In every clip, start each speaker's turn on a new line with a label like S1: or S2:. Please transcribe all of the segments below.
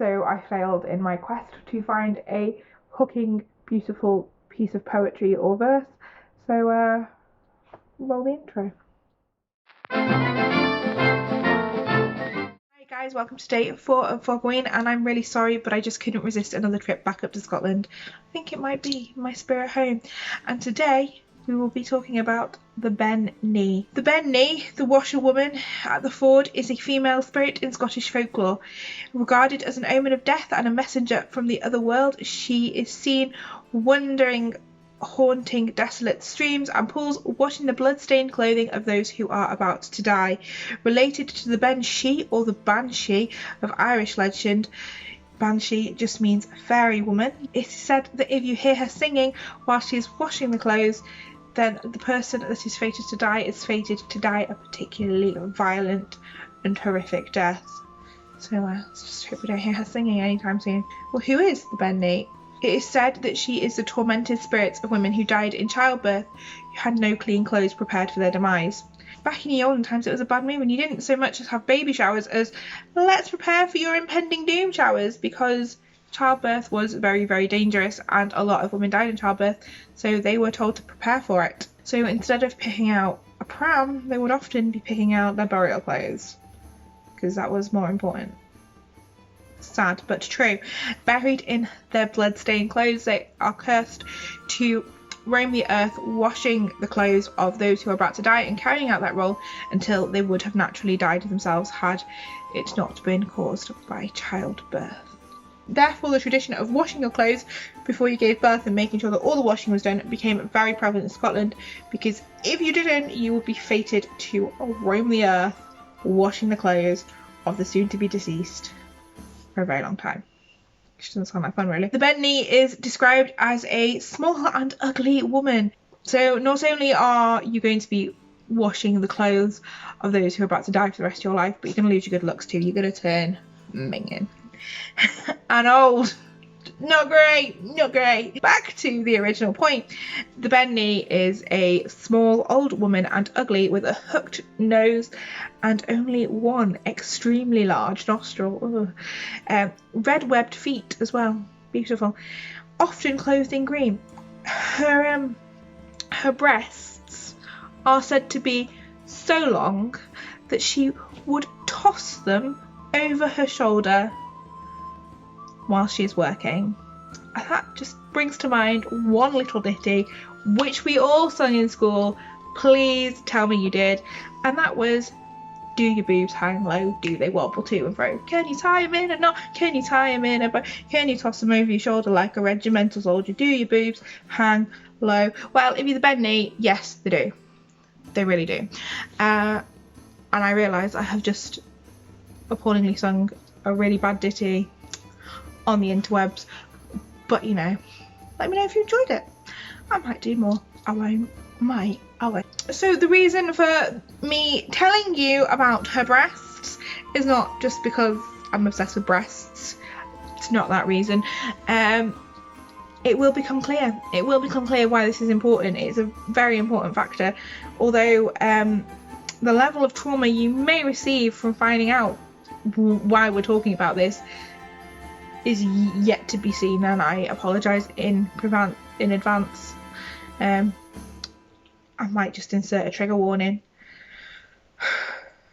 S1: so I failed in my quest to find a hooking, beautiful piece of poetry or verse. So, roll the intro. Hi guys, welcome to day 4 of Vlogoween, and I'm really sorry, but I just couldn't resist another trip back up to Scotland. I think it might be my spirit home. And today we will be talking about the Ben Nighe. The Ben Nighe, the washerwoman at the ford, is a female spirit in Scottish folklore. Regarded as an omen of death and a messenger from the other world, she is seen wandering, haunting desolate streams and pools, washing the blood-stained clothing of those who are about to die. Related to the Ben Nighe or the Banshee of Irish legend, Banshee just means fairy woman. It is said that if you hear her singing while she is washing the clothes, then the person that is fated to die is fated to die a particularly violent and horrific death. So let's just hope we don't hear her singing anytime soon. Well, who is the Ben Nighe? It is said that she is the tormented spirits of women who died in childbirth, who had no clean clothes prepared for their demise. Back in the olden times, it was a bad move, and you didn't so much as have baby showers as let's prepare for your impending doom showers, because childbirth was very, very dangerous and a lot of women died in childbirth, so they were told to prepare for it. So instead of picking out a pram, they would often be picking out their burial clothes, because that was more important. Sad but true. Buried in their blood-stained clothes, they are cursed to roam the earth, washing the clothes of those who are about to die and carrying out that role until they would have naturally died themselves had it not been caused by childbirth. Therefore, the tradition of washing your clothes before you gave birth and making sure that all the washing was done became very prevalent in Scotland, because if you didn't, you would be fated to roam the earth washing the clothes of the soon-to-be deceased for a very long time. Which doesn't sound like fun, really. The Ben Nighe is described as a small and ugly woman. So not only are you going to be washing the clothes of those who are about to die for the rest of your life, but you're going to lose your good looks too. You're going to turn minging and old. Not great, not great. Back to the original point. The Ben Nighe is a small old woman and ugly with a hooked nose and only one extremely large nostril. Red webbed feet as well. Beautiful. Often clothed in green. Her breasts are said to be so long that she would toss them over her shoulder while she's working. And that just brings to mind one little ditty which we all sung in school. Please tell me you did. And that was, do your boobs hang low? Do they wobble to and fro? Can you tie them in a knot? Can you tie them in a bow? Can you toss them over your shoulder like a regimental soldier? Do your boobs hang low? Well, if you're the Ben Nighe, yes, they do. They really do. And I realise I have just appallingly sung a really bad ditty on the interwebs, but you know, let me know if you enjoyed it. I might do more. I won't. I won't. So the reason for me telling you about her breasts is not just because I'm obsessed with breasts. It's not that reason. It will become clear. It will become clear why this is important. It's a very important factor. Although the level of trauma you may receive from finding out why we're talking about this is yet to be seen, and I apologise in advance. I might just insert a trigger warning.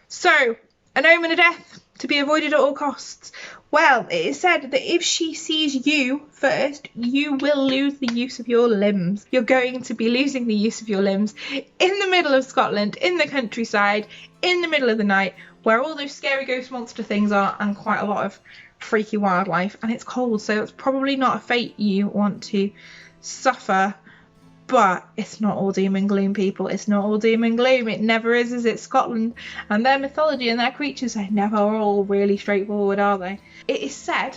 S1: So, an omen of death to be avoided at all costs. Well, it is said that if she sees you first, you will lose the use of your limbs. You're going to be losing the use of your limbs in the middle of Scotland, in the countryside, in the middle of the night, where all those scary ghost monster things are, and quite a lot of freaky wildlife, and it's cold, so it's probably not a fate you want to suffer. But it's not all doom and gloom, people. It's not all doom and gloom. It never is it? Scotland and their mythology and their creatures are never all really straightforward, are they? It is said,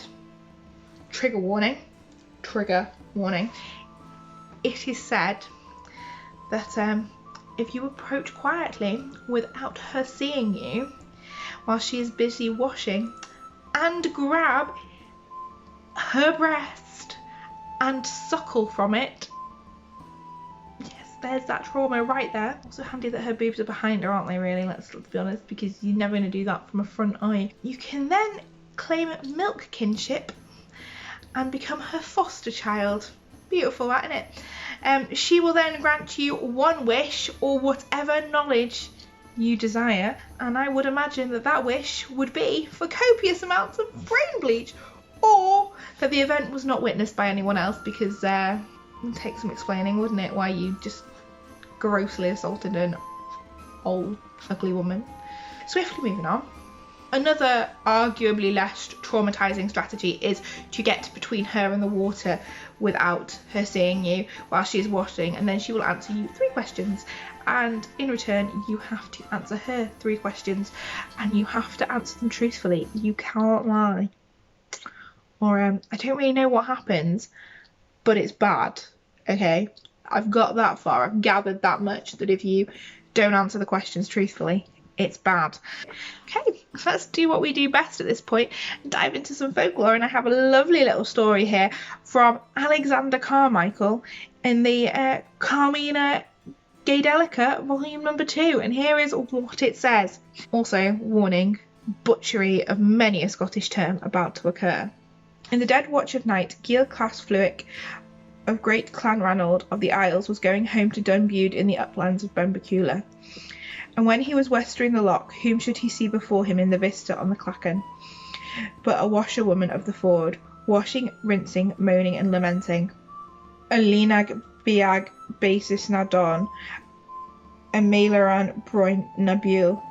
S1: trigger warning, it is said that if you approach quietly without her seeing you while she is busy washing, and grab her breast and suckle from it, yes, there's that trauma right there. Also handy that her boobs are behind her, aren't they, really? Let's be honest, because you're never going to do that from a front eye. You can then claim milk kinship and become her foster child. Beautiful, that, isn't it? She will then grant you one wish or whatever knowledge you desire, and I would imagine that that wish would be for copious amounts of brain bleach, or that the event was not witnessed by anyone else, because it would take some explaining, wouldn't it, why you just grossly assaulted an old ugly woman. Swiftly moving on. Another arguably less traumatizing strategy is to get between her and the water without her seeing you while she's washing, and then she will answer you 3 questions, and in return you have to answer her 3 questions, and you have to answer them truthfully. You can't lie. Or I don't really know what happens, but it's bad. Okay, I've got that far. I've gathered that much, that if you don't answer the questions truthfully, it's bad. Okay, let's do what we do best at this point and dive into some folklore. And I have a lovely little story here from Alexander Carmichael in the Carmina Gaedelica, volume number 2. And here is what it says. Also, warning, butchery of many a Scottish term about to occur. In the dead watch of night, Gilclas Fluic of Great Clanranald of the Isles was going home to Dunbude in the uplands of Benbecula. And when he was westering the loch, whom should he see before him in the vista on the clachan, but a washerwoman of the ford, washing, rinsing, moaning and lamenting. A linag biag basis na don, a maileran broin na bule.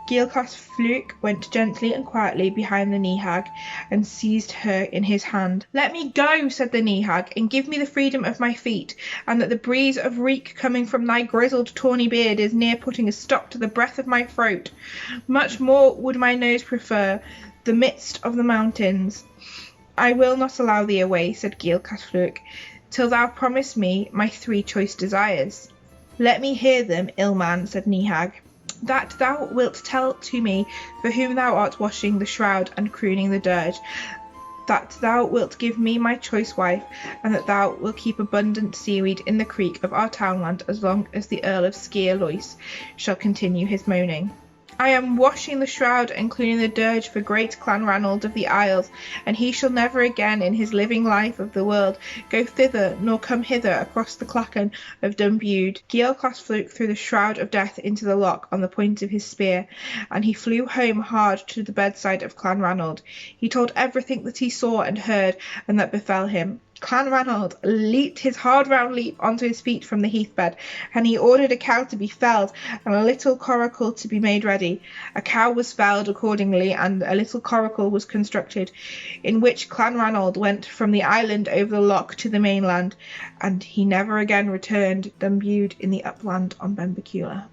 S1: Gilclas Fluic went gently and quietly behind the Nihag and seized her in his hand. "Let me go," said the Nihag, "and give me the freedom of my feet, and that the breeze of reek coming from thy grizzled tawny beard is near putting a stop to the breath of my throat. Much more would my nose prefer the midst of the mountains." "I will not allow thee away," said Gilclas Fluic, "till thou promise me my 3 choice desires." "Let me hear them, ill man," said Nihag. "That thou wilt tell to me for whom thou art washing the shroud and crooning the dirge, that thou wilt give me my choice wife, and that thou wilt keep abundant seaweed in the creek of our townland as long as the Earl of Skeerlois shall continue his moaning." "I am washing the shroud and cleaning the dirge for great Clanranald of the Isles, and he shall never again in his living life of the world go thither nor come hither across the clachan of Dunbude." Gilclas Fluic threw the shroud of death into the loch on the point of his spear, and he flew home hard to the bedside of Clanranald. He told everything that he saw and heard and that befell him. Clanranald leaped his hard round leap onto his feet from the heathbed, and he ordered a cow to be felled and a little coracle to be made ready. A cow was felled accordingly, and a little coracle was constructed, in which Clanranald went from the island over the loch to the mainland, and he never again returned Dunbude in the upland on Benbecula.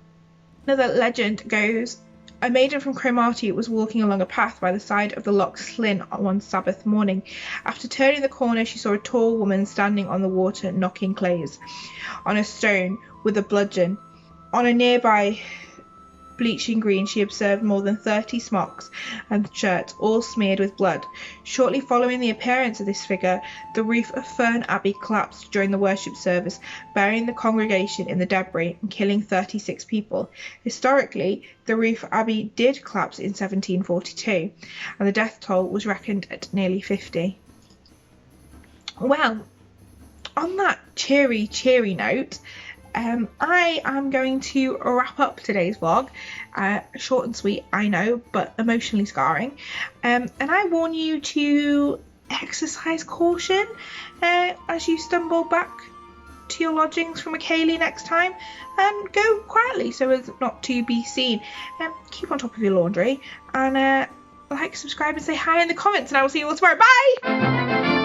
S1: Another legend goes, a maiden from Cromarty was walking along a path by the side of the Loch Slin on one Sabbath morning. After turning the corner, she saw a tall woman standing on the water knocking clays on a stone with a bludgeon. On a nearby bleaching green she observed more than 30 smocks and shirts, all smeared with blood. Shortly following the appearance of this figure, the roof of Fern Abbey collapsed during the worship service, burying the congregation in the debris and killing 36 people. Historically, the roof Abbey did collapse in 1742, and the death toll was reckoned at nearly 50. Well, on that cheery note, I am going to wrap up today's vlog. Short and sweet, I know, but emotionally scarring. And I warn you to exercise caution as you stumble back to your lodgings from a Kaylee next time, and go quietly so as not to be seen. Keep on top of your laundry, and like, subscribe and say hi in the comments, and I will see you all tomorrow. Bye!